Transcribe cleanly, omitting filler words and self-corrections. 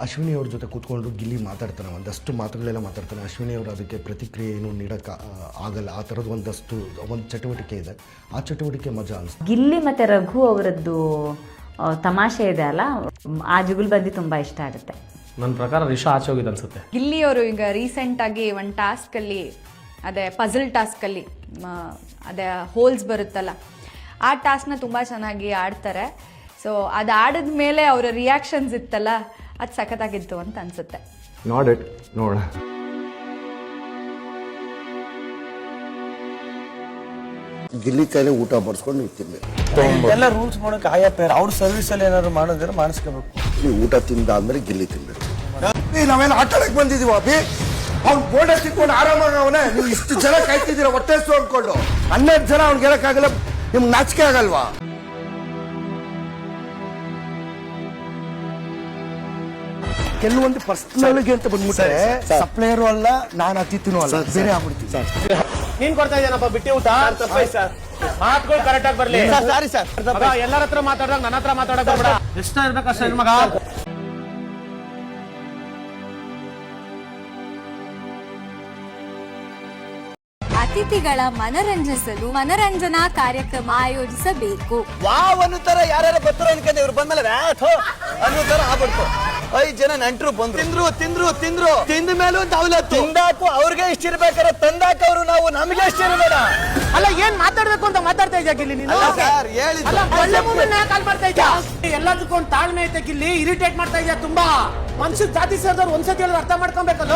ಅಶ್ವಿನಿ ಅವ್ರ ಜೊತೆ ಕೂತ್ಕೊಂಡು ಗಿಲ್ಲಿ ಮಾತಾಡ್ತಾನೆ, ಒಂದಷ್ಟು ಮಾತುಗಳೆಲ್ಲ ಮಾತಾಡ್ತಾನೆ. ಅಶ್ವಿನಿ ಅವರು ಅದಕ್ಕೆ ಪ್ರತಿಕ್ರಿಯೆ ಏನು ನೀಡೋಕ್ಕೆ ಆಗಲ್ಲ. ಆ ಥರದ್ದು ಒಂದು ಚಟುವಟಿಕೆ ಇದೆ. ಆ ಚಟುವಟಿಕೆ ಮಜಾ ಅನಿಸ್ತು. ಗಿಲ್ಲಿ ಮತ್ತು ರಘು ಅವರದ್ದು ತಮಾಷೆ ಇದೆ ಅಲ್ಲ, ಆ ಜುಗುಲ್ಬಂದಿ ತುಂಬ ಇಷ್ಟ ಆಗುತ್ತೆ. ನನ್ನ ಪ್ರಕಾರ ರಿಷಾ ಆಚೆ ಹೋಗಿದೆ ಅನ್ಸುತ್ತೆ. ಗಿಲ್ಲಿಯವರು ಈಗ ರೀಸೆಂಟಾಗಿ ಒಂದು ಟಾಸ್ಕಲ್ಲಿ, ಅದೇ ಪಝಲ್ ಟಾಸ್ಕಲ್ಲಿ ಅದೇ ಹೋಲ್ಸ್ ಬರುತ್ತಲ್ಲ, ಆ ಟಾಸ್ಕ್ನ ತುಂಬ ಚೆನ್ನಾಗಿ ಆಡ್ತಾರೆ. ಸೊ ಅದು ಆಡಿದ ಮೇಲೆ ಅವರ ರಿಯಾಕ್ಷನ್ಸ್ ಇತ್ತಲ್ಲ, ಅದು ಸಖತ್ತಾಗಿತ್ತು ಅಂತ ಅನ್ಸುತ್ತೆ. ನೋಡ ಗಿಲ್ಲಿ ಕೈಲೇ ಊಟ ಬಡಿಸ್ಕೊಂಡು ತಿನ್ಬೇಕು. ಎಲ್ಲ ರೂಲ್ಸ್ ಮಾಡೋಕೆ ಆಯಾ ಪೇರ್ ಅವ್ರ ಸರ್ವಿಸಲ್ಲಿ ಏನಾದ್ರು ಮಾಡೋದ್ರೆ ಮಾಡಿಸ್ಕೋಬೇಕು. ನೀವು ಊಟ ತಿಂದಾದ್ಮೇಲೆ ಗಿಲ್ಲಿ ತಿನ್ಬೇಕು. ನಾವೇನು ಆಟ ಆಡಕ್ಕೆ ಬಂದಿದೀವ ಅಭಿ? ಅವ್ನು ಬೋರ್ಡ ತಿನ್ಕೊಂಡು ಆರಾಮಾಗ ಅವನೇ. ನೀವು ಇಷ್ಟು ಜನ ಕಾಯ್ತಿದ್ದೀರ ಹೊಟ್ಟೆ ಅಂದ್ಕೊಂಡು. 12 ಜನ ಅವ್ನಿಗೆ ಹೇಳಕ್ಕಾಗಲ್ಲ, ನಿಮ್ಗೆ ನಾಚಿಕೆ ಆಗಲ್ವಾ? ಕೆಲವೊಂದು ಪರ್ಸನಲ್ಗೆ ಅಂತ ಬಂದ್ಬಿಟ್ರೆ ಸಪ್ಲೈಯರು ಅಲ್ಲ, ನಾನು ಅತಿಥಿನೂ ಅಲ್ಲ, ಬೇರೆ ಆಗ್ಬಿಡ್ತೀವಿ. ನೀನ್ ಕೊಡ್ತಾ ಇದ್ದೇನಪ್ಪ ಬಿಟ್ಟಿ ಊಟ? ಮಾತುಗಳು ಕರೆಕ್ಟ್ ಆಗಿ ಬರ್ಲಿ. ಸಾರಿ ಸರ್, ಎಲ್ಲರ ಹತ್ರ ಮಾತಾಡ್ದಾಗ ನನ್ನ ಹತ್ರ ಮಾತಾಡಕ್ ಬರ್ಬೇಡ. ಇಷ್ಟ ಇರ್ಬೇಕಷ್ಟ ಮಗ. ಅತಿಥಿಗಳ ಮನರಂಜಿಸಲು ಮನರಂಜನಾ ಕಾರ್ಯಕ್ರಮ ಆಯೋಜಿಸಬೇಕು. ವಾವ್ ಅನ್ನೋ ತರ ಯಾರ್ಯಾರ ಬರ್ತಾರ ಅನ್ಕೊಂಡೆ, ಇವ್ರು ಬಂದ್ಮೇಲೆ ಅನ್ನೋ ತರ ಆಗ್ಬಿಡ್ತು. 5 ಜನ ನೆಂಟ್ರು ಬಂದ್ರು, ತಿಂದ್ರು ತಿಂದ ಮೇಲೂ ತಿಂದಾಕು ಅವ್ರಿಗೆ ಇಷ್ಟ ಇರ್ಬೇಕಾರೆ ತಂದಾಕ ಅವರು ನಾವು ನಮಗೆ ಇಷ್ಟ ಇರಬೇಡ. ಅಲ್ಲ, ಏನ್ ಮಾತಾಡ್ಬೇಕು ಅಂತ ಮಾತಾಡ್ತಾ ಇದ್ಯಾ ಗಿಲ್ಲಿ ನೀನು? ಎಲ್ಲದಕ್ಕೂ ಒಂದು ತಾಳ್ಮೆ ಐತೆ ಗಿಲ್ಲಿ. ಇರಿಟೇಟ್ ಮಾಡ್ತಾ ಇದ್ಯಾ ತುಂಬಾ. ಮನುಷ್ಯ ಜಾತಿ ಸೇರಿದವ್ರು ಒಂದ್ಸತಿ ಅರ್ಥ ಮಾಡ್ಕೊಬೇಕಲ್ಲ.